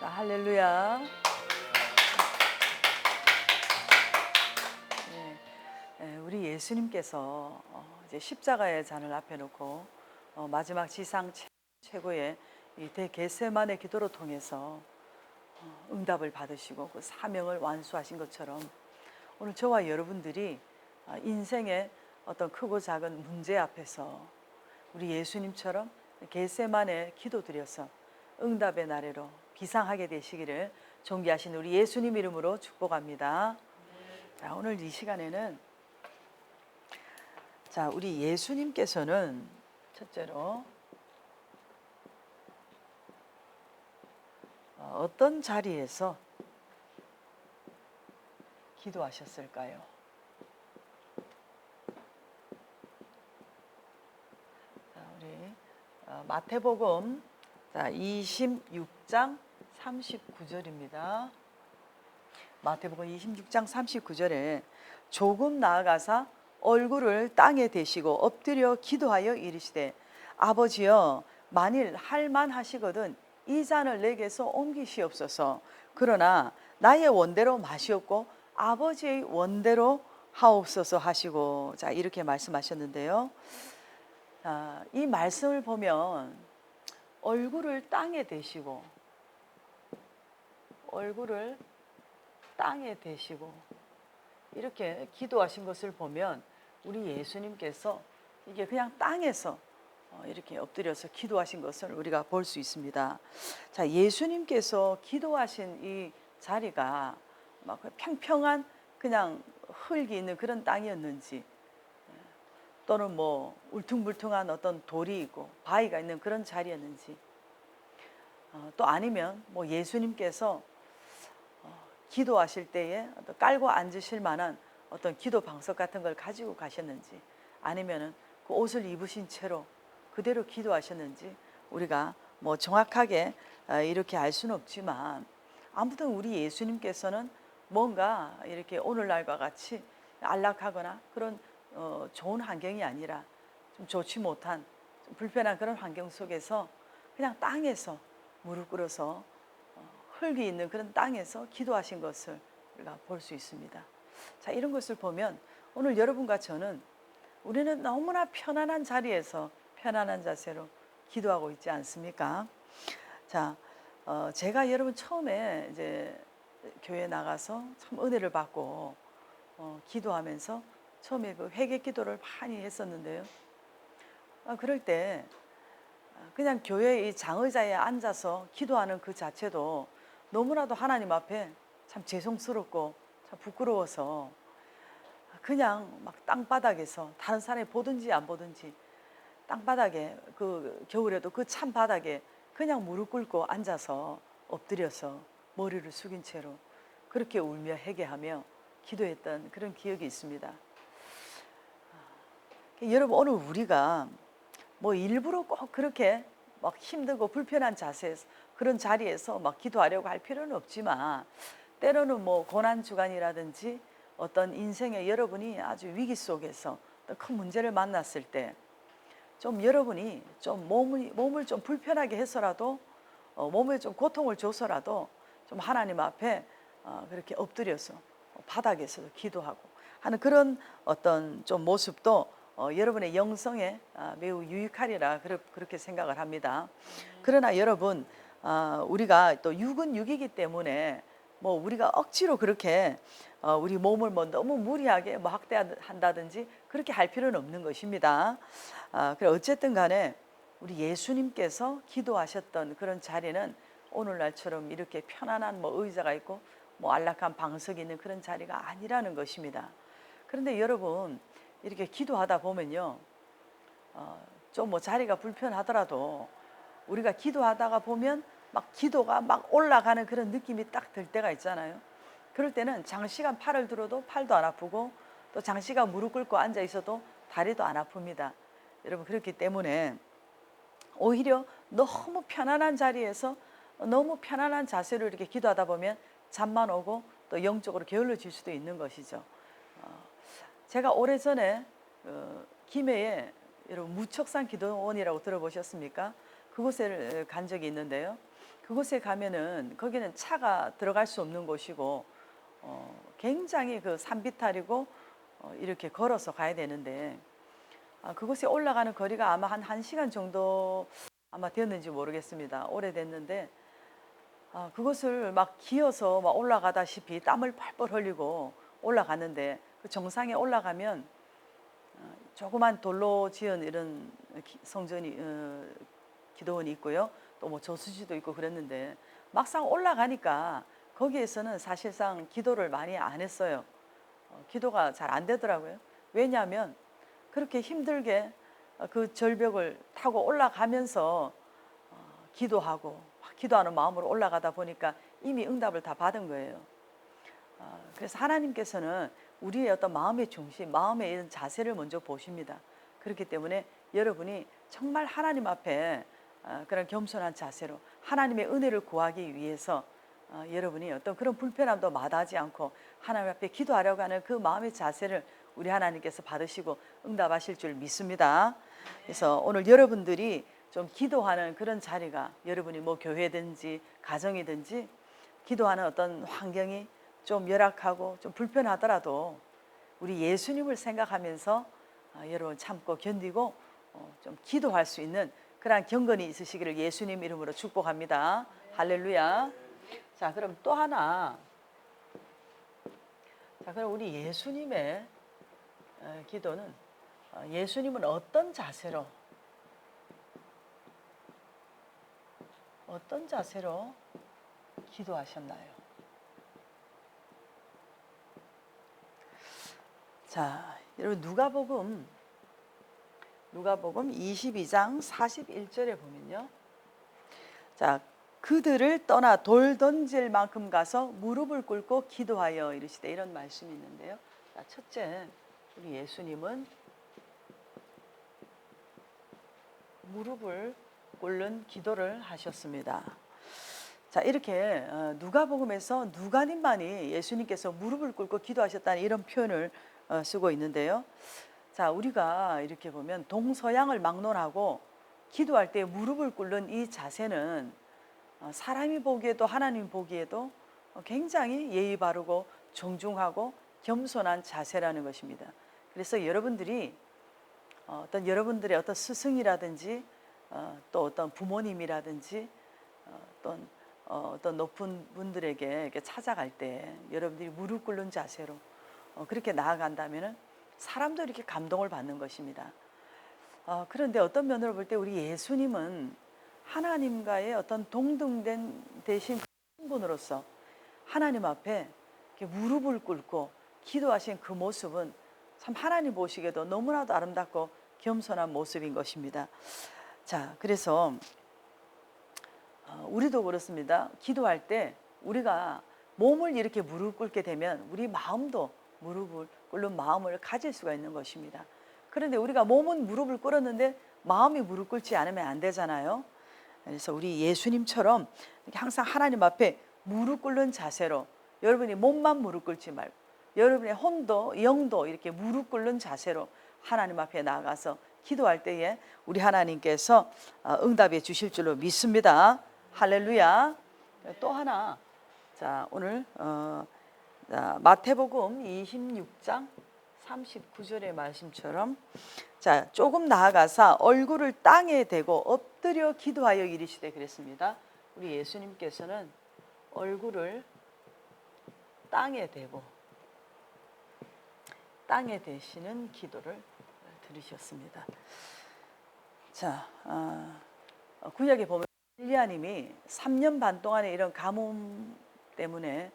할렐루야. 네, 우리 예수님께서 이제 십자가의 잔을 앞에 놓고 마지막 지상 최고의 이 대겟세마네 기도로 통해서 응답을 받으시고 그 사명을 완수하신 것처럼 오늘 저와 여러분들이 인생의 어떤 크고 작은 문제 앞에서 우리 예수님처럼 겟세마네 기도드려서 응답의 나래로 비상하게 되시기를 존귀하신 우리 예수님 이름으로 축복합니다. 자, 오늘 이 시간에는 우리 예수님께서는 첫째로 어떤 자리에서 기도하셨을까요? 우리 마태복음 26장 39절입니다. 마태복음 26장 39절에 조금 나아가사 얼굴을 땅에 대시고 엎드려 기도하여 이르시되 아버지여 만일 할만하시거든 이 잔을 내게서 옮기시옵소서. 그러나 나의 원대로 마시옵고 아버지의 원대로 하옵소서 하시고 이렇게 말씀하셨는데요. 이 말씀을 보면 얼굴을 땅에 대시고 이렇게 기도하신 것을 보면 우리 예수님께서 이게 그냥 땅에서 이렇게 엎드려서 기도하신 것을 우리가 볼 수 있습니다. 자, 예수님께서 기도하신 이 자리가 막 평평한 그냥 흙이 있는 그런 땅이었는지 또는 뭐 울퉁불퉁한 어떤 돌이 있고 바위가 있는 그런 자리였는지 또 아니면 뭐 예수님께서 기도하실 때에 깔고 앉으실 만한 어떤 기도 방석 같은 걸 가지고 가셨는지 아니면은 그 옷을 입으신 채로 그대로 기도하셨는지 우리가 뭐 정확하게 이렇게 알 수는 없지만 아무튼 우리 예수님께서는 뭔가 이렇게 오늘날과 같이 안락하거나 그런 좋은 환경이 아니라 좀 좋지 못한 좀 불편한 그런 환경 속에서 그냥 땅에서 무릎 꿇어서 흙이 있는 그런 땅에서 기도하신 것을 우리가 볼 수 있습니다. 자, 이런 것을 보면 오늘 여러분과 저는 우리는 너무나 편안한 자리에서 편안한 자세로 기도하고 있지 않습니까? 자, 제가 여러분 처음에 이제 교회 나가서 참 은혜를 받고 기도하면서 처음에 그 회개 기도를 많이 했었는데요. 그럴 때 그냥 교회 이 장의자에 앉아서 기도하는 그 자체도 너무나도 하나님 앞에 참 죄송스럽고 참 부끄러워서 그냥 막 땅바닥에서 다른 사람이 보든지 안 보든지 땅바닥에 그 겨울에도 그 찬 바닥에 그냥 무릎 꿇고 앉아서 엎드려서 머리를 숙인 채로 그렇게 울며 회개하며 기도했던 그런 기억이 있습니다. 여러분 오늘 우리가 뭐 일부러 꼭 그렇게 막 힘들고 불편한 자세에서 그런 자리에서 막 기도하려고 할 필요는 없지만 때로는 뭐 고난 주간이라든지 어떤 인생의 여러분이 아주 위기 속에서 큰 문제를 만났을 때 좀 여러분이 좀 몸을 좀 불편하게 해서라도 몸에 좀 고통을 줘서라도 좀 하나님 앞에 그렇게 엎드려서 바닥에서도 기도하고 하는 그런 어떤 좀 모습도 여러분의 영성에 매우 유익하리라 그렇게 생각을 합니다. 그러나 여러분 우리가 또 육은 육이기 때문에 뭐 우리가 억지로 그렇게 우리 몸을 뭐 너무 무리하게 뭐 학대한다든지 그렇게 할 필요는 없는 것입니다. 그래 어쨌든 간에 우리 예수님께서 기도하셨던 그런 자리는 오늘날처럼 이렇게 편안한 뭐 의자가 있고 뭐 안락한 방석이 있는 그런 자리가 아니라는 것입니다. 그런데 여러분 이렇게 기도하다 보면요, 좀 뭐 자리가 불편하더라도 우리가 기도하다가 보면 막 기도가 막 올라가는 그런 느낌이 딱 들 때가 있잖아요. 그럴 때는 장시간 팔을 들어도 팔도 안 아프고 또 장시간 무릎 꿇고 앉아 있어도 다리도 안 아픕니다. 여러분 그렇기 때문에 오히려 너무 편안한 자리에서 너무 편안한 자세로 이렇게 기도하다 보면 잠만 오고 또 영적으로 게을러질 수도 있는 것이죠. 제가 오래전에 김해에 여러분 무척산 기도원이라고 들어보셨습니까? 그곳에 간 적이 있는데요. 그곳에 가면은 거기는 차가 들어갈 수 없는 곳이고 굉장히 그 산비탈이고 이렇게 걸어서 가야 되는데 그곳에 올라가는 거리가 아마 한 1시간 정도 아마 되었는지 모르겠습니다. 오래됐는데 그것을 막 기어서 막 올라가다시피 땀을 펄펄 흘리고 올라갔는데 그 정상에 올라가면 조그만 돌로 지은 이런 성전이 기도원이 있고요. 또 뭐 저수지도 있고 그랬는데 막상 올라가니까 거기에서는 사실상 기도를 많이 안 했어요. 기도가 잘 안 되더라고요. 왜냐하면 그렇게 힘들게 그 절벽을 타고 올라가면서 기도하고 기도하는 마음으로 올라가다 보니까 이미 응답을 다 받은 거예요. 그래서 하나님께서는 우리의 어떤 마음의 중심, 마음의 이런 자세를 먼저 보십니다. 그렇기 때문에 여러분이 정말 하나님 앞에 그런 겸손한 자세로 하나님의 은혜를 구하기 위해서 여러분이 어떤 그런 불편함도 마다하지 않고 하나님 앞에 기도하려고 하는 그 마음의 자세를 우리 하나님께서 받으시고 응답하실 줄 믿습니다. 그래서 오늘 여러분들이 좀 기도하는 그런 자리가 여러분이 뭐 교회든지 가정이든지 기도하는 어떤 환경이 좀 열악하고 좀 불편하더라도 우리 예수님을 생각하면서 여러분 참고 견디고 좀 기도할 수 있는 그러한 경건이 있으시기를 예수님 이름으로 축복합니다. 할렐루야. 자, 그럼 또 하나. 자, 그럼 우리 예수님의 기도는 예수님은 어떤 자세로 기도하셨나요? 자, 여러분 누가복음 22장 41절에 보면요. 자, 그들을 떠나 돌 던질 만큼 가서 무릎을 꿇고 기도하여 이르시되 이런 말씀이 있는데요. 자, 첫째, 우리 예수님은 무릎을 꿇는 기도를 하셨습니다. 자, 이렇게 누가복음에서 누가님만이 예수님께서 무릎을 꿇고 기도하셨다는 이런 표현을 쓰고 있는데요. 자, 우리가 이렇게 보면 동서양을 막론하고 기도할 때 무릎을 꿇는 이 자세는 사람이 보기에도 하나님 보기에도 굉장히 예의 바르고 정중하고 겸손한 자세라는 것입니다. 그래서 여러분들이 어떤 여러분들의 어떤 스승이라든지 또 어떤 부모님이라든지 어떤 높은 분들에게 이렇게 찾아갈 때 여러분들이 무릎 꿇는 자세로 그렇게 나아간다면은 사람도 이렇게 감동을 받는 것입니다. 그런데 어떤 면으로 볼 때 우리 예수님은 하나님과의 어떤 동등된 대신 분으로서 하나님 앞에 이렇게 무릎을 꿇고 기도하신 그 모습은 참 하나님 보시기에도 너무나도 아름답고 겸손한 모습인 것입니다. 자, 그래서 우리도 그렇습니다. 기도할 때 우리가 몸을 이렇게 무릎 꿇게 되면 우리 마음도 무릎을 꿇는 마음을 가질 수가 있는 것입니다. 그런데 우리가 몸은 무릎을 꿇었는데 마음이 무릎 꿇지 않으면 안 되잖아요. 그래서 우리 예수님처럼 항상 하나님 앞에 무릎 꿇는 자세로 여러분이 몸만 무릎 꿇지 말고 여러분의 혼도 영도 이렇게 무릎 꿇는 자세로 하나님 앞에 나아가서 기도할 때에 우리 하나님께서 응답해 주실 줄로 믿습니다. 할렐루야. 또 하나, 자, 오늘 마태복음 26장 39절의 말씀처럼 자, 조금 나아가서 얼굴을 땅에 대고 엎드려 기도하여 이르시되 그랬습니다. 우리 예수님께서는 얼굴을 땅에 대고 땅에 대시는 기도를 들으셨습니다. 자, 구약에 보면 엘리야님이 3년 반 동안의 이런 가뭄 때문에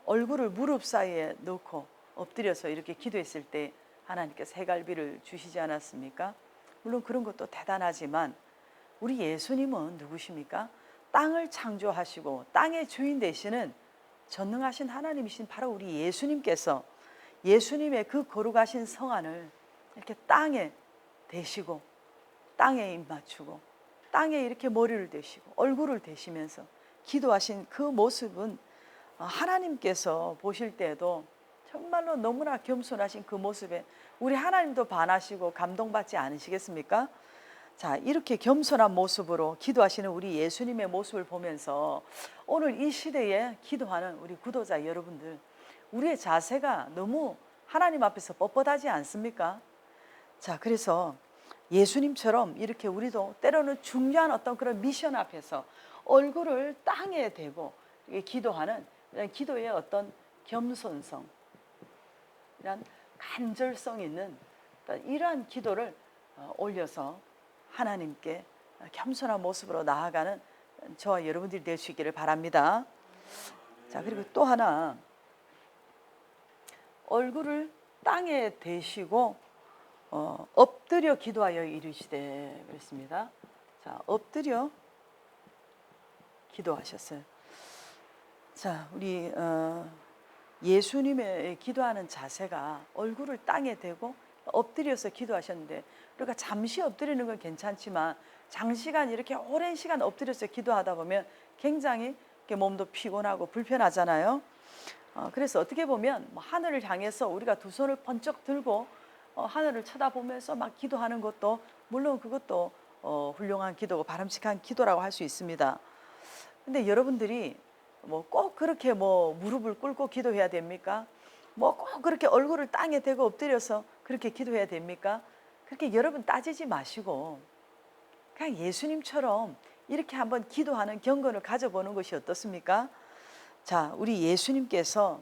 얼굴을 무릎 사이에 넣고 엎드려서 이렇게 기도했을 때 하나님께서 해갈비를 주시지 않았습니까? 물론 그런 것도 대단하지만 우리 예수님은 누구십니까? 땅을 창조하시고 땅의 주인 되시는 전능하신 하나님이신 바로 우리 예수님께서 예수님의 그 거룩하신 성안을 이렇게 땅에 대시고 땅에 입 맞추고 땅에 이렇게 머리를 대시고 얼굴을 대시면서 기도하신 그 모습은 하나님께서 보실 때에도 정말로 너무나 겸손하신 그 모습에 우리 하나님도 반하시고 감동받지 않으시겠습니까? 자, 이렇게 겸손한 모습으로 기도하시는 우리 예수님의 모습을 보면서 오늘 이 시대에 기도하는 우리 구도자 여러분들, 우리의 자세가 너무 하나님 앞에서 뻣뻣하지 않습니까? 자, 그래서 예수님처럼 이렇게 우리도 때로는 중요한 어떤 그런 미션 앞에서 얼굴을 땅에 대고 기도하는 이런 기도의 어떤 겸손성, 이런 간절성 있는 이러한 기도를 올려서 하나님께 겸손한 모습으로 나아가는 저와 여러분들이 될 수 있기를 바랍니다. 자, 그리고 또 하나, 얼굴을 땅에 대시고 엎드려 기도하여 이르시되 그랬습니다. 자, 엎드려 기도하셨어요. 자, 우리 예수님의 기도하는 자세가 얼굴을 땅에 대고 엎드려서 기도하셨는데, 그러니까 잠시 엎드리는 건 괜찮지만 장시간 이렇게 오랜 시간 엎드려서 기도하다 보면 굉장히 몸도 피곤하고 불편하잖아요. 그래서 어떻게 보면 하늘을 향해서 우리가 두 손을 번쩍 들고 하늘을 쳐다보면서 막 기도하는 것도 물론 그것도 훌륭한 기도고 바람직한 기도라고 할 수 있습니다. 근데 여러분들이 뭐 꼭 그렇게 뭐 무릎을 꿇고 기도해야 됩니까? 뭐 꼭 그렇게 얼굴을 땅에 대고 엎드려서 그렇게 기도해야 됩니까? 그렇게 여러분 따지지 마시고 그냥 예수님처럼 이렇게 한번 기도하는 경건을 가져보는 것이 어떻습니까? 자, 우리 예수님께서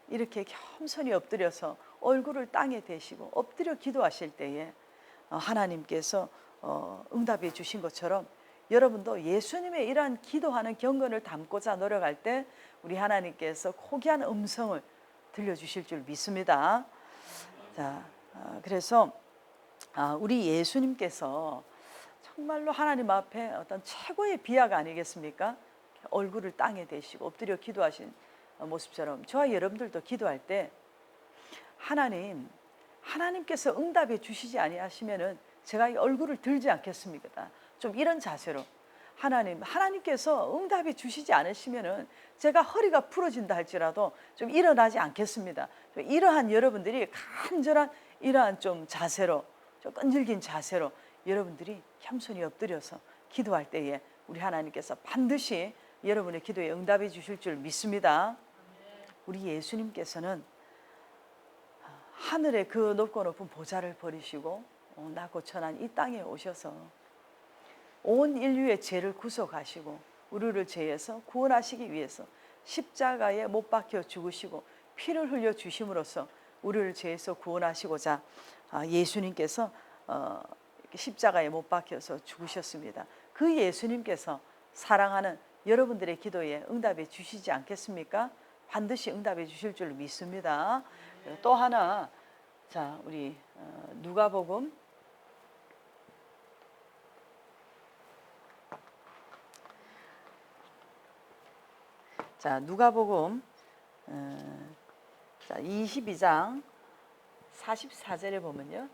이렇게 겸손히 엎드려서 얼굴을 땅에 대시고 엎드려 기도하실 때에 하나님께서 응답해 주신 것처럼 여러분도 예수님의 이러한 기도하는 경건을 담고자 노력할 때 우리 하나님께서 고귀한 음성을 들려주실 줄 믿습니다. 자, 그래서 우리 예수님께서 정말로 하나님 앞에 어떤 최고의 비약 아니겠습니까? 얼굴을 땅에 대시고 엎드려 기도하신 모습처럼 저와 여러분들도 기도할 때 하나님께서 응답해 주시지 아니하시면은 제가 이 얼굴을 들지 않겠습니까? 좀 이런 자세로 하나님께서 응답해 주시지 않으시면은 제가 허리가 부러진다 할지라도 좀 일어나지 않겠습니다. 좀 이러한 여러분들이 간절한 이러한 좀 자세로, 좀 끈질긴 자세로 여러분들이 겸손히 엎드려서 기도할 때에 우리 하나님께서 반드시 여러분의 기도에 응답해 주실 줄 믿습니다. 우리 예수님께서는 하늘의 그 높고 높은 보좌를 버리시고 낮고 천한 이 땅에 오셔서 온 인류의 죄를 구속하시고 우리를 죄에서 구원하시기 위해서 십자가에 못 박혀 죽으시고 피를 흘려 주심으로써 우리를 죄에서 구원하시고자 예수님께서 십자가에 못 박혀서 죽으셨습니다. 그 예수님께서 사랑하는 여러분들의 기도에 응답해 주시지 않겠습니까? 반드시 응답해 주실 줄 믿습니다. 또 하나, 자, 우리 누가복음 22장 44절에 보면요.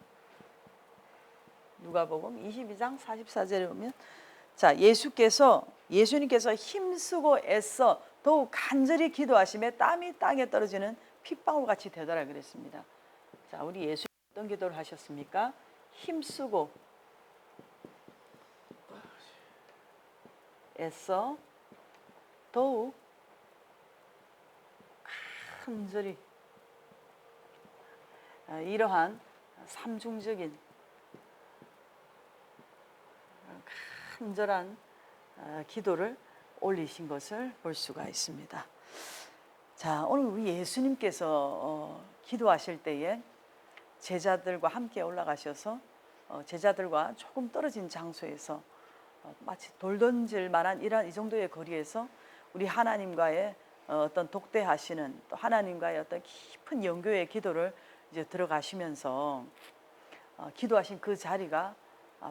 누가복음 22장 44절에 보면 자, 예수님께서 힘쓰고 애써 더욱 간절히 기도하심에 땀이 땅에 떨어지는 핏방울 같이 되더라 그랬습니다. 자, 우리 예수님 어떤 기도를 하셨습니까? 힘쓰고 애써 더욱 간절히 이러한 삼중적인 간절한 기도를 올리신 것을 볼 수가 있습니다. 자, 오늘 우리 예수님께서 기도하실 때에 제자들과 함께 올라가셔서 제자들과 조금 떨어진 장소에서 마치 돌 던질 만한 이 정도의 거리에서 우리 하나님과의 어떤 독대하시는 또 하나님과의 어떤 깊은 영교의 기도를 이제 들어가시면서 기도하신 그 자리가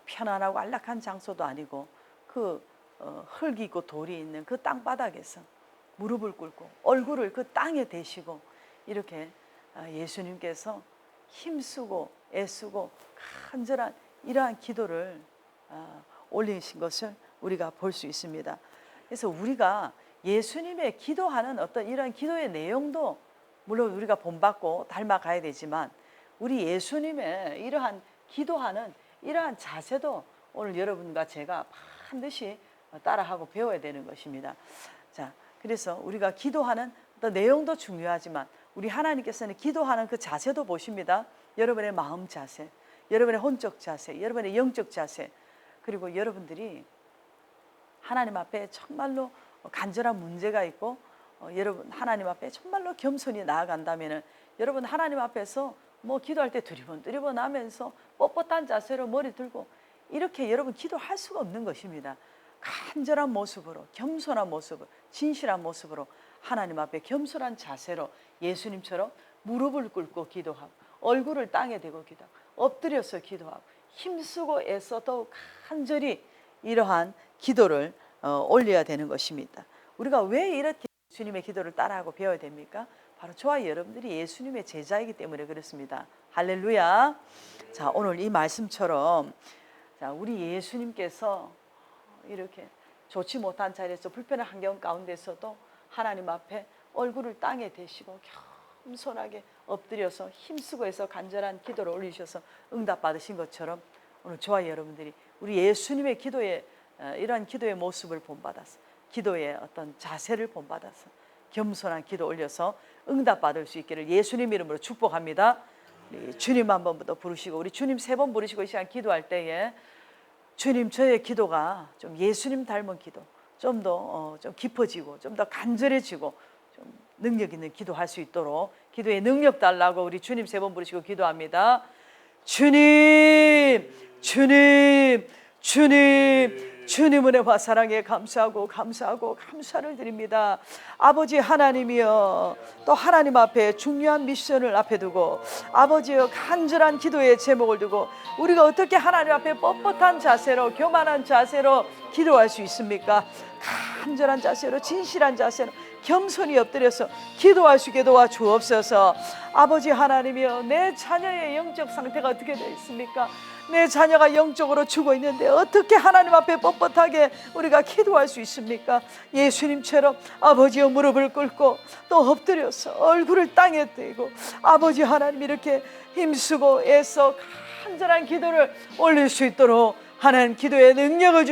편안하고 안락한 장소도 아니고 그 흙이 있고 돌이 있는 그 땅바닥에서 무릎을 꿇고 얼굴을 그 땅에 대시고 이렇게 예수님께서 힘쓰고 애쓰고 간절한 이러한 기도를 올리신 것을 우리가 볼 수 있습니다. 그래서 우리가 예수님의 기도하는 어떤 이러한 기도의 내용도 물론 우리가 본받고 닮아가야 되지만 우리 예수님의 이러한 기도하는 이러한 자세도 오늘 여러분과 제가 반드시 따라하고 배워야 되는 것입니다. 자, 그래서 우리가 기도하는 어떤 내용도 중요하지만 우리 하나님께서는 기도하는 그 자세도 보십니다. 여러분의 마음 자세, 여러분의 혼적 자세, 여러분의 영적 자세, 그리고 여러분들이 하나님 앞에 정말로 간절한 문제가 있고 여러분 하나님 앞에 정말로 겸손히 나아간다면은 여러분 하나님 앞에서 뭐 기도할 때 두리번 하면서 뻣뻣한 자세로 머리 들고 이렇게 여러분 기도할 수가 없는 것입니다. 간절한 모습으로, 겸손한 모습으로, 진실한 모습으로 하나님 앞에 겸손한 자세로 예수님처럼 무릎을 꿇고 기도하고 얼굴을 땅에 대고 기도하고 엎드려서 기도하고 힘쓰고 애써 더욱 간절히 이러한 기도를 올려야 되는 것입니다. 우리가 왜 이렇게 예수님의 기도를 따라하고 배워야 됩니까? 바로 저와 여러분들이 예수님의 제자이기 때문에 그렇습니다. 할렐루야. 자, 오늘 이 말씀처럼 자, 우리 예수님께서 이렇게 좋지 못한 자리에서 불편한 환경 가운데서도 하나님 앞에 얼굴을 땅에 대시고 겸손하게 엎드려서 힘쓰고 해서 간절한 기도를 올리셔서 응답 받으신 것처럼 오늘 저와 여러분들이 우리 예수님의 기도에 이러한 기도의 모습을 본받아서 기도의 어떤 자세를 본받아서 겸손한 기도 올려서 응답 받을 수 있기를 예수님 이름으로 축복합니다. 우리 주님 한 번 더 부르시고 우리 주님 3번 부르시고 이 시간 기도할 때에 주님 저의 기도가 좀 예수님 닮은 기도 좀 더 좀 깊어지고 좀 더 간절해지고 좀 능력 있는 기도할 수 있도록 기도의 능력 달라고 우리 주님 3번 부르시고 기도합니다. 주님 주님 주님 주님 은혜와 사랑에 감사하고 감사를 드립니다. 아버지 하나님이여 또 하나님 앞에 중요한 미션을 앞에 두고 아버지여 간절한 기도의 제목을 두고 우리가 어떻게 하나님 앞에 뻣뻣한 자세로 교만한 자세로 기도할 수 있습니까? 간절한 자세로 진실한 자세로 겸손히 엎드려서 기도할 수 있게 도와주옵소서. 아버지 하나님이여 내 자녀의 영적 상태가 어떻게 되어 있습니까? 내 자녀가 영적으로 죽어 있는데 어떻게 하나님 앞에 뻣뻣하게 우리가 기도할 수 있습니까? 예수님처럼 아버지의 무릎을 꿇고 또 엎드려서 얼굴을 땅에 대고 아버지 하나님 이렇게 힘쓰고 애써 간절한 기도를 올릴 수 있도록 하나님 기도의 능력을